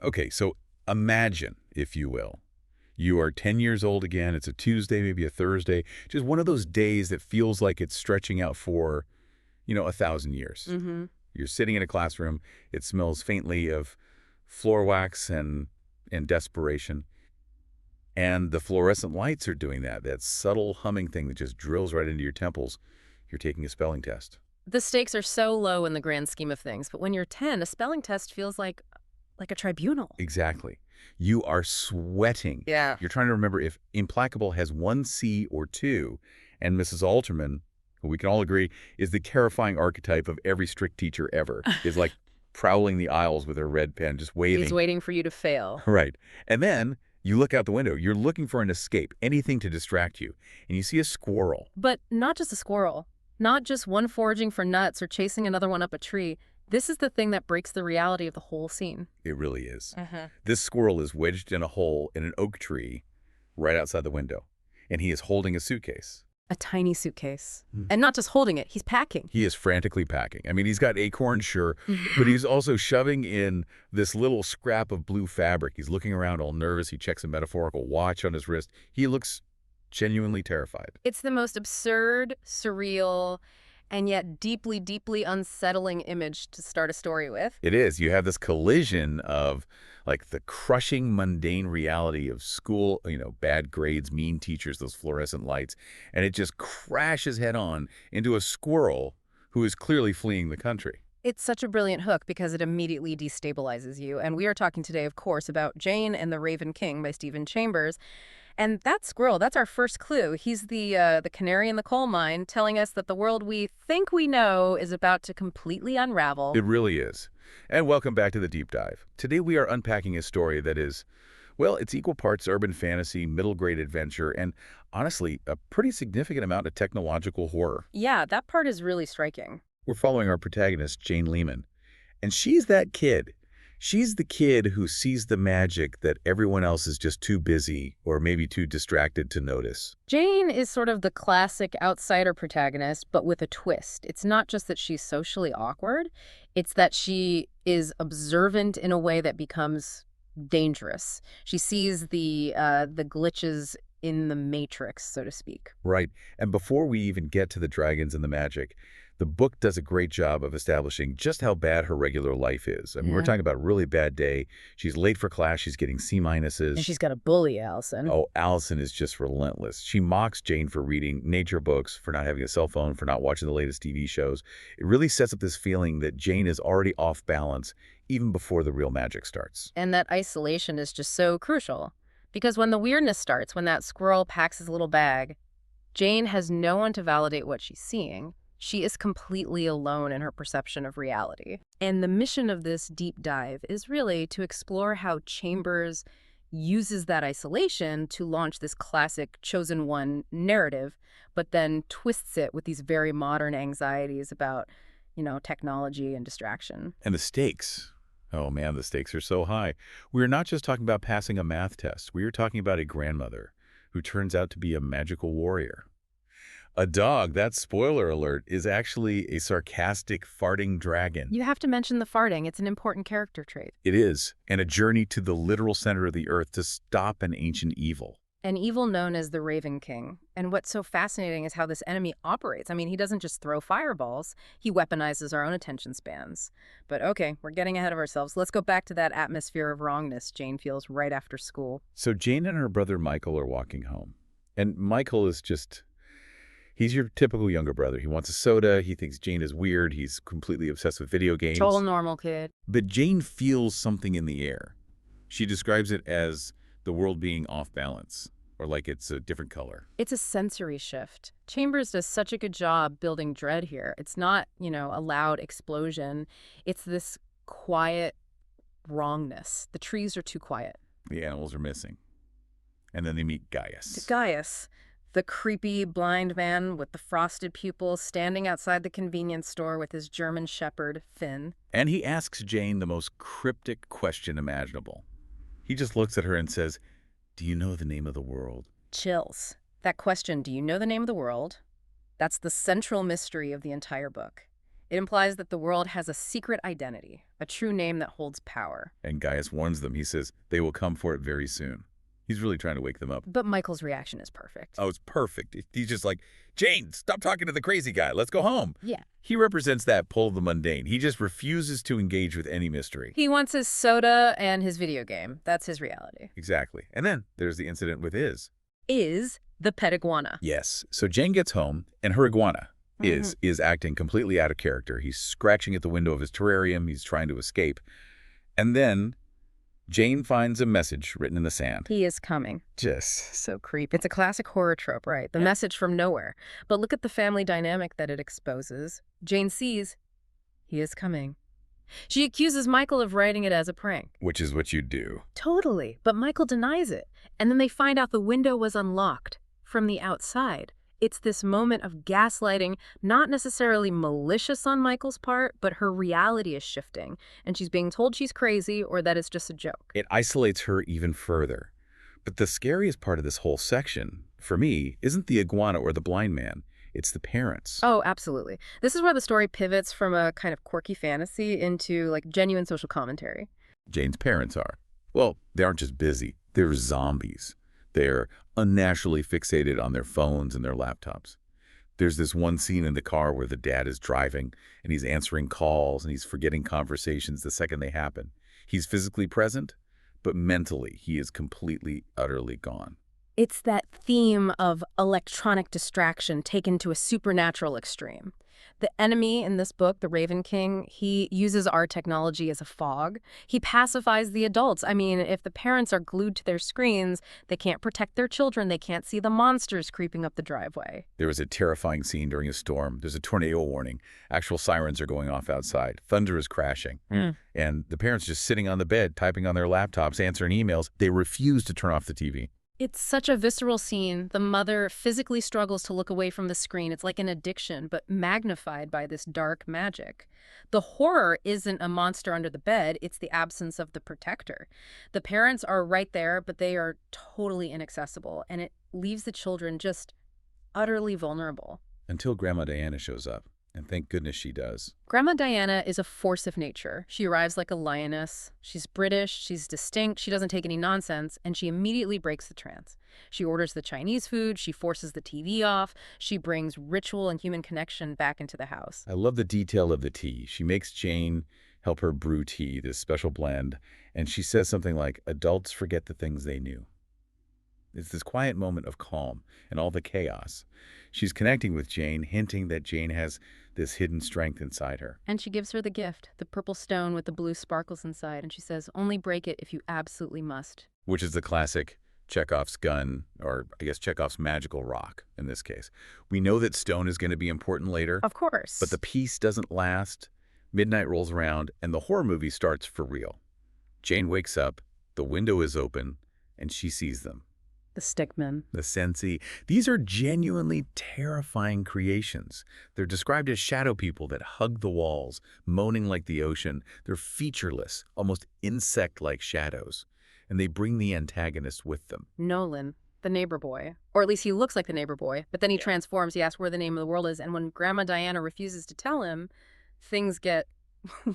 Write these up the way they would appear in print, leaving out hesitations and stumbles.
Okay, so imagine, if you will, you are 10 years old again. It's a Tuesday, maybe a Thursday, just one of those days that feels like it's stretching out for, 1,000 years. Mm-hmm. You're sitting in a classroom. It smells faintly of floor wax and desperation. And the fluorescent lights are doing that subtle humming thing that just drills right into your temples. You're taking a spelling test. The stakes are so low in the grand scheme of things, but when you're 10, a spelling test feels like a tribunal. Exactly. You are sweating. Yeah. You're trying to remember if implacable has one C or two, and Mrs. Alterman, who we can all agree is the terrifying archetype of every strict teacher ever, is like prowling the aisles with her red pen, just waving. He's waiting for you to fail. Right. And then you look out the window. You're looking for an escape, anything to distract you, and you see a squirrel. But not just a squirrel. Not just one foraging for nuts or chasing another one up a tree. This is the thing that breaks the reality of the whole scene. It really is. Mm-hmm. This squirrel is wedged in a hole in an oak tree right outside the window, and he is holding a suitcase. A tiny suitcase. Hmm. And not just holding it, he's packing. He is frantically packing. I mean, he's got acorns, sure, but he's also shoving in this little scrap of blue fabric. He's looking around all nervous. He checks a metaphorical watch on his wrist. He looks genuinely terrified. It's the most absurd, surreal, and yet deeply, deeply unsettling image to start a story with. It is. You have this collision of like the crushing mundane reality of school, bad grades, mean teachers, those fluorescent lights, and it just crashes head on into a squirrel who is clearly fleeing the country. It's such a brilliant hook because it immediately destabilizes you. And we are talking today, of course, about Jane and the Raven King by Stephen Chambers. And that squirrel, that's our first clue. He's the canary in the coal mine telling us that the world we think we know is about to completely unravel. It really is. And welcome back to the Deep Dive. Today we are unpacking a story that is, well, it's equal parts urban fantasy, middle-grade adventure, and honestly, a pretty significant amount of technological horror. Yeah, that part is really striking. We're following our protagonist, Jane Lehman. And she's that kid. She's the kid who sees the magic that everyone else is just too busy or maybe too distracted to notice. Jane is sort of the classic outsider protagonist, but with a twist. It's not just that she's socially awkward, it's that she is observant in a way that becomes dangerous. She sees the glitches in the matrix, so to speak. Right. And before we even get to the dragons and the magic, the book does a great job of establishing just how bad her regular life is. I mean, we're talking about a really bad day. She's late for class. She's getting C-minuses. And she's got a bully, Allison. Oh, Allison is just relentless. She mocks Jane for reading nature books, for not having a cell phone, for not watching the latest TV shows. It really sets up this feeling that Jane is already off balance even before the real magic starts. And that isolation is just so crucial. Because when the weirdness starts, when that squirrel packs his little bag, Jane has no one to validate what she's seeing. She is completely alone in her perception of reality. And the mission of this deep dive is really to explore how Chambers uses that isolation to launch this classic chosen one narrative, but then twists it with these very modern anxieties about, technology and distraction. And the stakes. Oh man, the stakes are so high. We're not just talking about passing a math test. We are talking about a grandmother who turns out to be a magical warrior. A dog, that spoiler alert, is actually a sarcastic farting dragon. You have to mention the farting. It's an important character trait. It is, and a journey to the literal center of the earth to stop an ancient evil. An evil known as the Raven King. And what's so fascinating is how this enemy operates. I mean, he doesn't just throw fireballs. He weaponizes our own attention spans. But okay, we're getting ahead of ourselves. Let's go back to that atmosphere of wrongness Jane feels right after school. So Jane and her brother Michael are walking home. And Michael is just... he's your typical younger brother. He wants a soda. He thinks Jane is weird. He's completely obsessed with video games. Total normal kid. But Jane feels something in the air. She describes it as the world being off balance, or like it's a different color. It's a sensory shift. Chambers does such a good job building dread here. It's not, a loud explosion. It's this quiet wrongness. The trees are too quiet. The animals are missing. And then they meet Gaius. Gaius. The creepy blind man with the frosted pupils standing outside the convenience store with his German shepherd, Finn. And he asks Jane the most cryptic question imaginable. He just looks at her and says, "Do you know the name of the world?" Chills. That question, do you know the name of the world? That's the central mystery of the entire book. It implies that the world has a secret identity, a true name that holds power. And Gaius warns them. He says they will come for it very soon. He's really trying to wake them up. But Michael's reaction is perfect. Oh, it's perfect. He's just like, Jane, stop talking to the crazy guy. Let's go home. Yeah. He represents that pull of the mundane. He just refuses to engage with any mystery. He wants his soda and his video game. That's his reality. Exactly. And then there's the incident with Is the pet iguana. Yes. So Jane gets home, and her iguana is acting completely out of character. He's scratching at the window of his terrarium. He's trying to escape. And then Jane finds a message written in the sand. He is coming. Just So creepy. It's a classic horror trope, right? The message from nowhere. But look at the family dynamic that it exposes. Jane sees he is coming. She accuses Michael of writing it as a prank. which is what you do. Totally. But Michael denies it. And then they find out the window was unlocked from the outside. It's this moment of gaslighting, not necessarily malicious on Michael's part, but her reality is shifting, and she's being told she's crazy or that it's just a joke. It isolates her even further. But the scariest part of this whole section, for me, isn't the iguana or the blind man. It's the parents. Oh, absolutely. This is where the story pivots from a kind of quirky fantasy into like genuine social commentary. Jane's parents are. Well, they aren't just busy. They're zombies. They're unnaturally fixated on their phones and their laptops. There's this one scene in the car where the dad is driving and he's answering calls and he's forgetting conversations the second they happen. He's physically present, but mentally he is completely, utterly gone. It's that theme of electronic distraction taken to a supernatural extreme. The enemy in this book, the Raven King, he uses our technology as a fog. He pacifies the adults. I mean, if the parents are glued to their screens, they can't protect their children. They can't see the monsters creeping up the driveway. There was a terrifying scene during a storm. There's a tornado warning. Actual sirens are going off outside. Thunder is crashing. And the parents just sitting on the bed, typing on their laptops, answering emails. They refuse to turn off the TV. It's such a visceral scene. The mother physically struggles to look away from the screen. It's like an addiction, but magnified by this dark magic. The horror isn't a monster under the bed. It's the absence of the protector. The parents are right there, but they are totally inaccessible, and it leaves the children just utterly vulnerable. Until Grandma Diana shows up. And thank goodness she does. Grandma Diana is a force of nature. She arrives like a lioness. She's British, she's distinct, she doesn't take any nonsense, and she immediately breaks the trance. She orders the Chinese food, she forces the TV off, she brings ritual and human connection back into the house. I love the detail of the tea. She makes Jane help her brew tea, this special blend, and she says something like, adults forget the things they knew. It's this quiet moment of calm and all the chaos. She's connecting with Jane, hinting that Jane has this hidden strength inside her. And she gives her the gift, the purple stone with the blue sparkles inside, and she says, only break it if you absolutely must. Which is the classic Chekhov's gun, or I guess Chekhov's magical rock in this case. We know that stone is going to be important later. Of course. But the peace doesn't last. Midnight rolls around, and the horror movie starts for real. Jane wakes up, the window is open, and she sees them. The stickmen. The sensi. These are genuinely terrifying creations. They're described as shadow people that hug the walls, moaning like the ocean. They're featureless, almost insect-like shadows. And they bring the antagonist with them. Nolan, the neighbor boy. Or at least he looks like the neighbor boy. But then he transforms, he asks where the name of the world is, and when Grandma Diana refuses to tell him, things get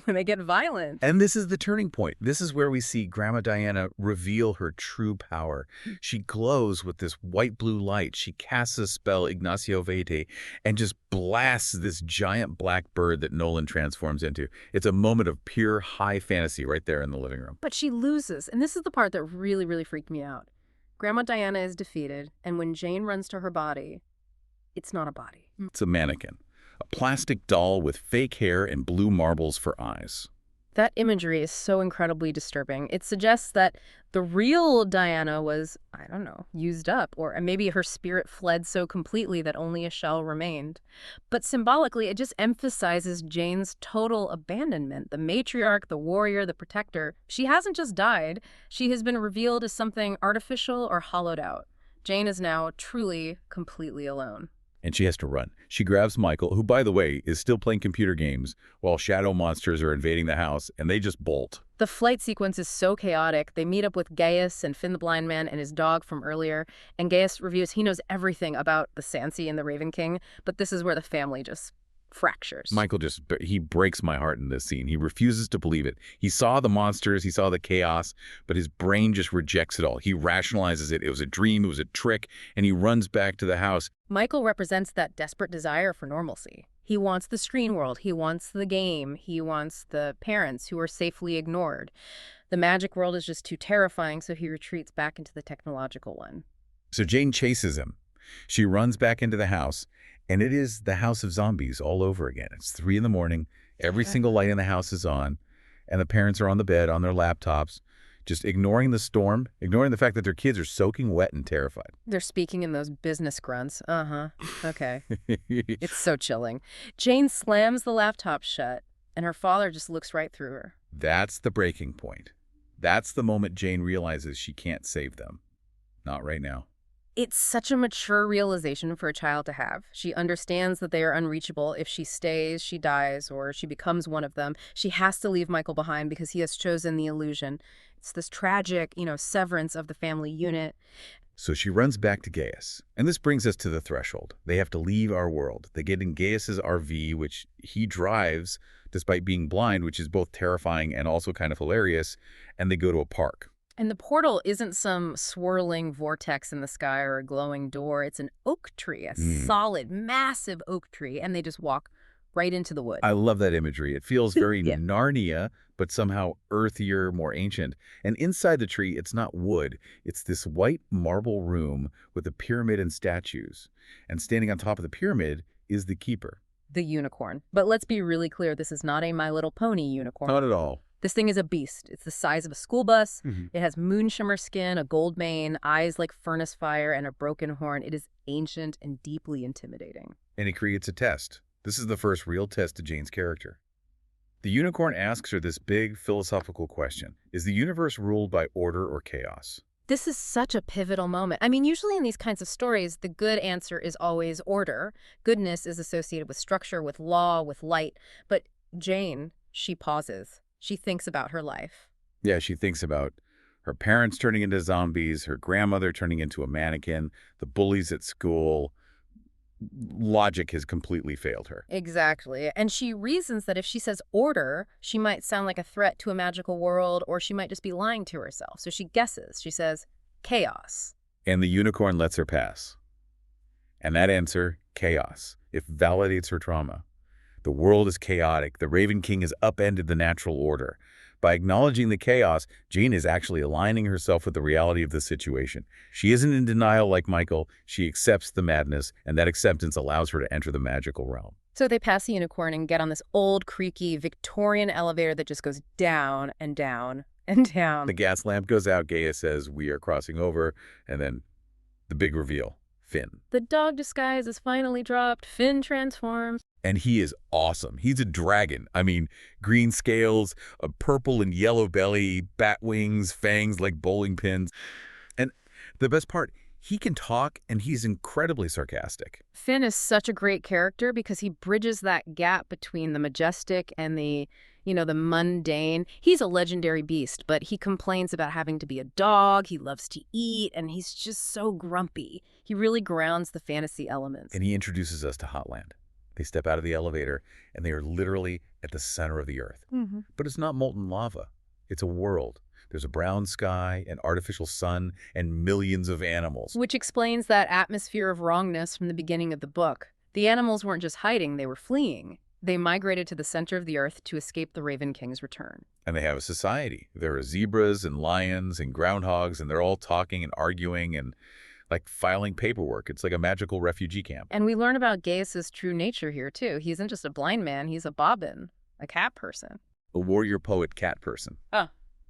they get violent. And this is the turning point. This is where we see Grandma Diana reveal her true power. She glows with this white-blue light. She casts a spell, Ignacio Vete, and just blasts this giant black bird that Nolan transforms into. It's a moment of pure high fantasy right there in the living room. But she loses, and this is the part that really, really freaked me out. Grandma Diana is defeated, and when Jane runs to her body, it's not a body. It's a mannequin. A plastic doll with fake hair and blue marbles for eyes. That imagery is so incredibly disturbing. It suggests that the real Diana was, I don't know, used up, or maybe her spirit fled so completely that only a shell remained. But symbolically, it just emphasizes Jane's total abandonment. The matriarch, the warrior, the protector. She hasn't just died. She has been revealed as something artificial or hollowed out. Jane is now truly, completely alone. And she has to run. She grabs Michael, who, by the way, is still playing computer games while shadow monsters are invading the house, and they just bolt. The flight sequence is so chaotic. They meet up with Gaius and Finn the Blind Man and his dog from earlier, and Gaius reviews he knows everything about the Sansi and the Raven King, but this is where the family just fractures. Michael he breaks my heart in this scene. He refuses to believe it. He saw the monsters, he saw the chaos, but his brain just rejects it all. He rationalizes it. It was a dream, it was a trick, and he runs back to the house. Michael represents that desperate desire for normalcy. He wants the screen world, he wants the game, he wants the parents who are safely ignored. The magic world is just too terrifying, so he retreats back into the technological one. So Jane chases him. She runs back into the house, and it is the house of zombies all over again. It's 3 in the morning. Every single light in the house is on, and the parents are on the bed on their laptops, just ignoring the storm, ignoring the fact that their kids are soaking wet and terrified. They're speaking in those business grunts. Okay. It's so chilling. Jane slams the laptop shut, and her father just looks right through her. That's the breaking point. That's the moment Jane realizes she can't save them. Not right now. It's such a mature realization for a child to have. She understands that they are unreachable. If she stays, she dies, or she becomes one of them. She has to leave Michael behind because he has chosen the illusion. It's this tragic, severance of the family unit. So she runs back to Gaius. And this brings us to the threshold. They have to leave our world. They get in Gaius's RV, which he drives despite being blind, which is both terrifying and also kind of hilarious, and they go to a park. And the portal isn't some swirling vortex in the sky or a glowing door. It's an oak tree, a solid, massive oak tree, and they just walk right into the wood. I love that imagery. It feels very Yeah. Narnia, but somehow earthier, more ancient. And inside the tree, it's not wood. It's this white marble room with a pyramid and statues. And standing on top of the pyramid is the keeper. The unicorn. But let's be really clear, this is not a My Little Pony unicorn. Not at all. This thing is a beast. It's the size of a school bus. It has moonshimmer skin, a gold mane, eyes like furnace fire, and a broken horn. It is ancient and deeply intimidating. And he creates a test. This is the first real test to Jane's character. The unicorn asks her this big philosophical question. Is the universe ruled by order or chaos? This is such a pivotal moment. I mean, usually in these kinds of stories, the good answer is always order. Goodness is associated with structure, with law, with light. But Jane, she pauses. She thinks about her life. Yeah, she thinks about her parents turning into zombies, her grandmother turning into a mannequin, the bullies at school. Logic has completely failed her. Exactly. And she reasons that if she says order, she might sound like a threat to a magical world, or she might just be lying to herself. So she guesses. She says chaos. And the unicorn lets her pass. And that answer, chaos, it validates her trauma. The world is chaotic. The Raven King has upended the natural order. By acknowledging the chaos, Jane is actually aligning herself with the reality of the situation. She isn't in denial like Michael. She accepts the madness, and that acceptance allows her to enter the magical realm. So they pass the unicorn and get on this old, creaky, Victorian elevator that just goes down and down and down. The gas lamp goes out. Gaius says, "We are crossing over," and then the big reveal, Finn. The dog disguise is finally dropped. Finn transforms. And he is awesome. He's a dragon. I mean, green scales, a purple and yellow belly, bat wings, fangs like bowling pins. And the best part, he can talk and he's incredibly sarcastic. Finn is such a great character because he bridges that gap between the majestic and the mundane. He's a legendary beast, but he complains about having to be a dog. He loves to eat, and he's just so grumpy. He really grounds the fantasy elements. And he introduces us to Hotland. They step out of the elevator, and they are literally at the center of the earth. But it's not molten lava. It's a world. There's a brown sky, an artificial sun, and millions of animals. Which explains that atmosphere of wrongness from the beginning of the book. The animals weren't just hiding, they were fleeing. They migrated to the center of the earth to escape the Raven King's return. And they have a society. There are zebras and lions and groundhogs, and they're all talking and arguing and like filing paperwork. It's like a magical refugee camp. And we learn about Gaius's true nature here, too. He isn't just a blind man. He's a bobbin, a cat person. A warrior poet cat person.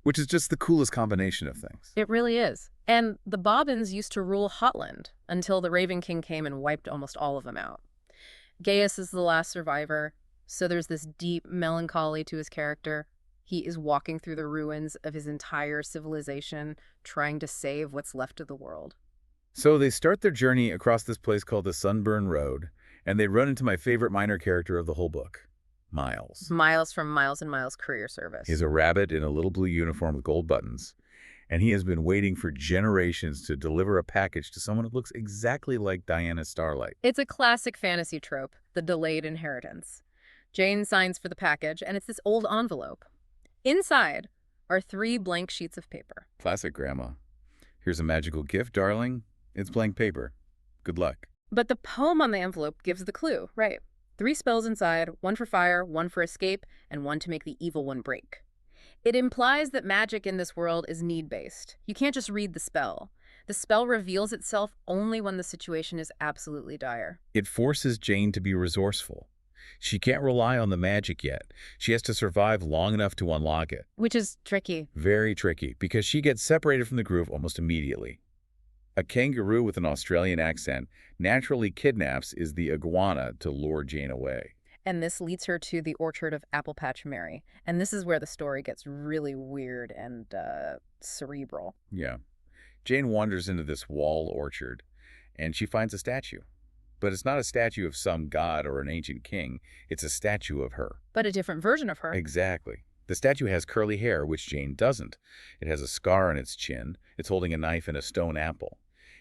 Which is just the coolest combination of things. It really is. And the bobbins used to rule Hotland until the Raven King came and wiped almost all of them out. Gaius is the last survivor, so there's this deep melancholy to his character. He is walking through the ruins of his entire civilization, trying to save what's left of the world. So they start their journey across this place called the Sunburn Road, and they run into my favorite minor character of the whole book, Miles. Miles from Miles and Miles Courier Service. He's a rabbit in a little blue uniform with gold buttons, and he has been waiting for generations to deliver a package to someone who looks exactly like Diana Starlight. It's a classic fantasy trope. the delayed inheritance. Jane signs for the package, and it's this old envelope. Inside are 3 blank sheets of paper. Classic Grandma. Here's a magical gift, darling. It's blank paper. Good luck. But the poem on the envelope gives the clue, right? 3 spells inside, 1 for fire, 1 for escape, and 1 to make the evil one break. It implies that magic in this world is need-based. You can't just read the spell. The spell reveals itself only when the situation is absolutely dire. It forces Jane to be resourceful. She can't rely on the magic yet. She has to survive long enough to unlock it. Which is tricky. Very tricky, because she gets separated from the group almost immediately. A kangaroo with an Australian accent naturally kidnaps the iguana to lure Jane away. And this leads her to the orchard of Apple Patch Mary. And this is where the story gets really weird and cerebral. Yeah. Jane wanders into this wall orchard, and she finds a statue. But it's not a statue of some god or an ancient king. It's a statue of her. But a different version of her. Exactly. The statue has curly hair, which Jane doesn't. It has a scar on its chin. It's holding a knife and a stone apple.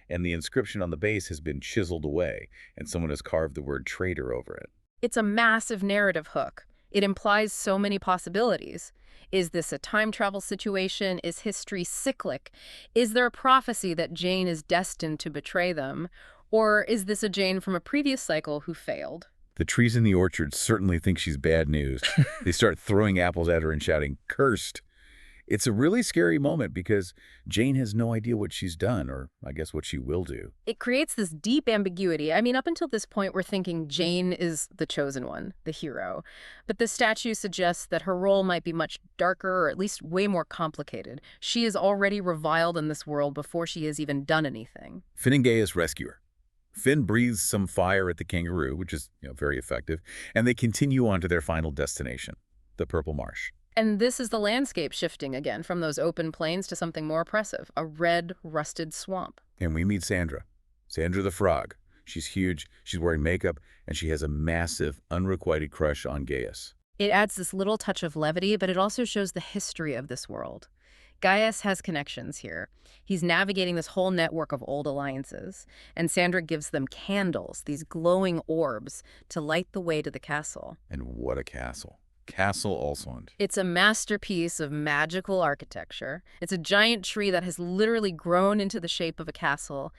And the inscription on the base has been chiseled away, and someone has carved the word traitor over it. It's a massive narrative hook. It implies so many possibilities. Is this a time travel situation? Is history cyclic? Is there a prophecy that Jane is destined to betray them? Or is this a Jane from a previous cycle who failed? The trees in the orchard certainly think she's bad news. They start throwing apples at her and shouting, "Cursed!" It's a really scary moment because Jane has no idea what she's done, or I guess what she will do. It creates this deep ambiguity. I mean, up until this point, we're thinking Jane is the chosen one, the hero. But the statue suggests that her role might be much darker, or at least way more complicated. She is already reviled in this world before she has even done anything. Finn and Gaius rescue her. Finn breathes some fire at the kangaroo, which is very effective, and they continue on to their final destination, the Purple Marsh. And this is the landscape shifting again from those open plains to something more oppressive, a red, rusted swamp. And we meet Sandra. Sandra the frog. She's huge, she's wearing makeup, and she has a massive, unrequited crush on Gaius. It adds this little touch of levity, but it also shows the history of this world. Gaius has connections here. He's navigating this whole network of old alliances, and Sandra gives them candles, these glowing orbs, to light the way to the castle. And what a castle. Castle Olsund. It's a masterpiece of magical architecture. It's a giant tree that has literally grown into the shape of a castle,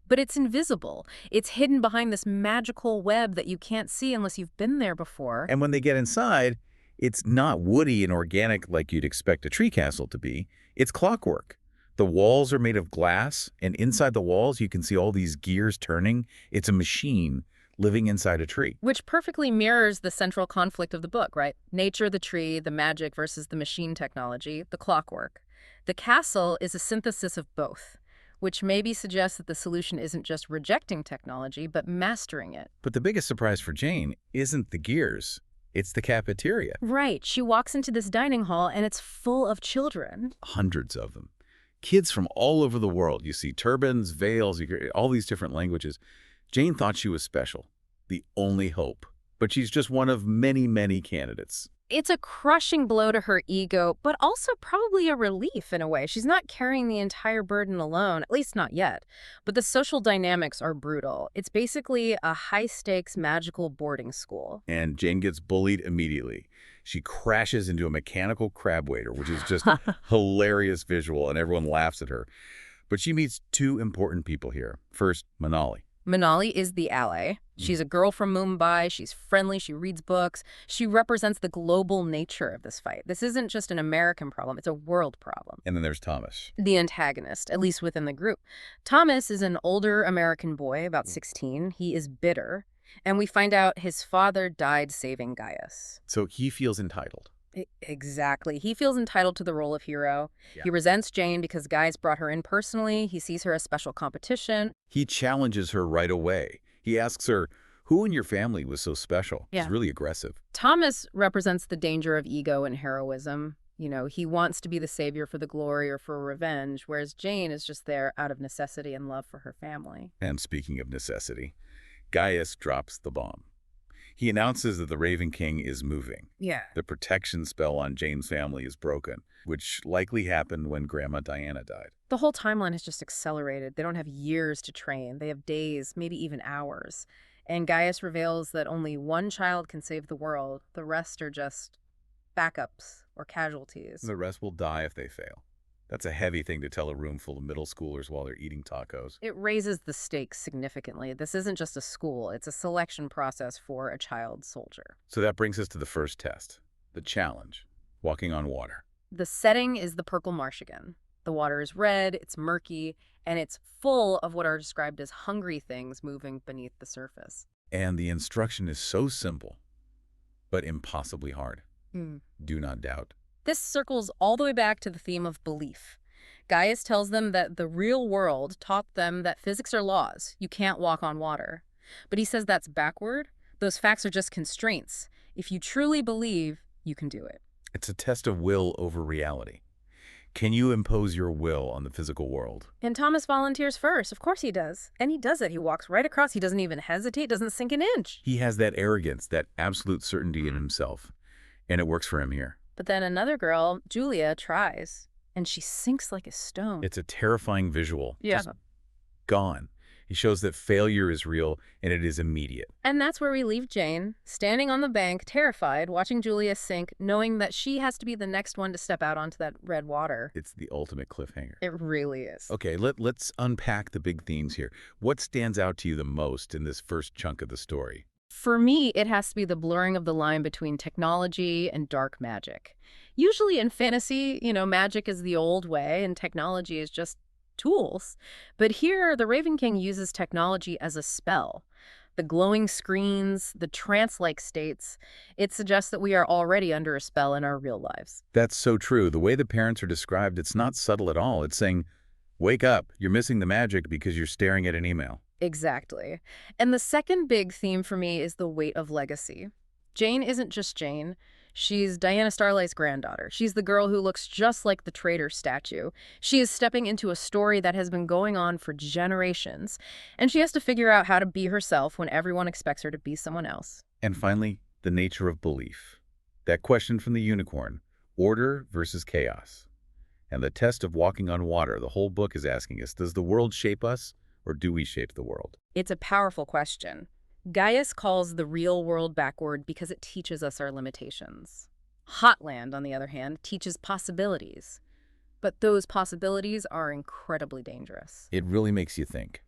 but it's invisible. It's hidden behind this magical web that you can't see unless you've been there before. And when they get inside, it's not woody and organic like you'd expect a tree castle to be. It's clockwork. The walls are made of glass, and inside the walls you can see all these gears turning. It's a machine living inside a tree. Which perfectly mirrors the central conflict of the book, right? Nature, the tree, the magic versus the machine technology, the clockwork. The castle is a synthesis of both, which maybe suggests that the solution isn't just rejecting technology, but mastering it. But the biggest surprise for Jane isn't the gears. It's the cafeteria. Right. She walks into this dining hall, and it's full of children. Hundreds of them. Kids from all over the world. You see turbans, veils, all these different languages. Jane thought she was special, the only hope. But she's just one of many, many candidates. It's a crushing blow to her ego, but also probably a relief in a way. She's not carrying the entire burden alone, at least not yet. But the social dynamics are brutal. It's basically a high-stakes magical boarding school. And Jane gets bullied immediately. She crashes into a mechanical crab waiter, which is just a hilarious visual, and everyone laughs at her. But she meets 2 important people here. First, Manali. Manali is the ally. She's a girl from Mumbai. She's friendly. She reads books. She represents the global nature of this fight. This isn't just an American problem. It's a world problem. And then there's Thomas. The antagonist, at least within the group. Thomas is an older American boy, about 16. He is bitter. And we find out his father died saving Gaius. So he feels entitled. Exactly. He feels entitled to the role of hero. Yeah. He resents Jane because Gaius brought her in personally. He sees her as special competition. He challenges her right away. He asks her, who in your family was so special? Yeah. He's really aggressive. Thomas represents the danger of ego and heroism. You know, he wants to be the savior for the glory or for revenge, whereas Jane is just there out of necessity and love for her family. And speaking of necessity, Gaius drops the bomb. He announces that the Raven King is moving. Yeah. The protection spell on Jane's family is broken, which likely happened when Grandma Diana died. The whole timeline has just accelerated. They don't have years to train. They have days, maybe even hours. And Gaius reveals that only one child can save the world. The rest are just backups or casualties. The rest will die if they fail. That's a heavy thing to tell a room full of middle schoolers while they're eating tacos. It raises the stakes significantly. This isn't just a school, it's a selection process for a child soldier. So that brings us to the first test, the challenge, walking on water. The setting is the Perkle Marsh again. The water is red, it's murky, and it's full of what are described as hungry things moving beneath the surface. And the instruction is so simple, but impossibly hard. Hmm. Do not doubt. This circles all the way back to the theme of belief. Gaius tells them that the real world taught them that physics are laws. You can't walk on water. But he says that's backward. Those facts are just constraints. If you truly believe, you can do it. It's a test of will over reality. Can you impose your will on the physical world? And Thomas volunteers first. Of course he does. And he does it. He walks right across. He doesn't even hesitate, doesn't sink an inch. He has that arrogance, that absolute certainty in himself. And it works for him here. But then another girl, Julia, tries, and she sinks like a stone. It's a terrifying visual. Yeah. Just gone. He shows that failure is real and it is immediate. And that's where we leave Jane, standing on the bank, terrified, watching Julia sink, knowing that she has to be the next one to step out onto that red water. It's the ultimate cliffhanger. It really is. Okay, let's unpack the big themes here. What stands out to you the most in this first chunk of the story? For me, it has to be the blurring of the line between technology and dark magic. Usually in fantasy, magic is the old way and technology is just tools. But here, the Raven King uses technology as a spell. The glowing screens, the trance-like states, it suggests that we are already under a spell in our real lives. That's so true. The way the parents are described, it's not subtle at all. It's saying, wake up, you're missing the magic because you're staring at an email. Exactly. And the second big theme for me is the weight of legacy. Jane isn't just Jane. She's Diana Starlight's granddaughter. She's the girl who looks just like the traitor statue. She is stepping into a story that has been going on for generations, and she has to figure out how to be herself when everyone expects her to be someone else. And finally, the nature of belief. That question from the unicorn, order versus chaos. And the test of walking on water, the whole book is asking us, does the world shape us? Or do we shape the world? It's a powerful question. Gaius calls the real world backward because it teaches us our limitations. Hotland, on the other hand, teaches possibilities. But those possibilities are incredibly dangerous. It really makes you think.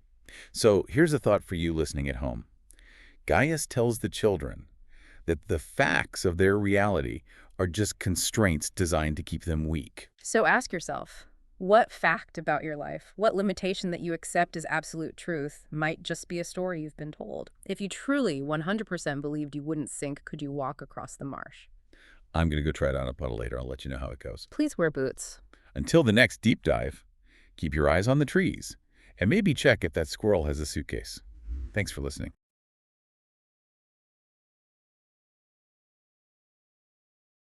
So here's a thought for you listening at home. Gaius tells the children that the facts of their reality are just constraints designed to keep them weak. So ask yourself, what fact about your life, what limitation that you accept as absolute truth might just be a story you've been told? If you truly 100% believed you wouldn't sink, could you walk across the marsh? I'm going to go try it on a puddle later. I'll let you know how it goes. Please wear boots. Until the next deep dive, keep your eyes on the trees and maybe check if that squirrel has a suitcase. Thanks for listening.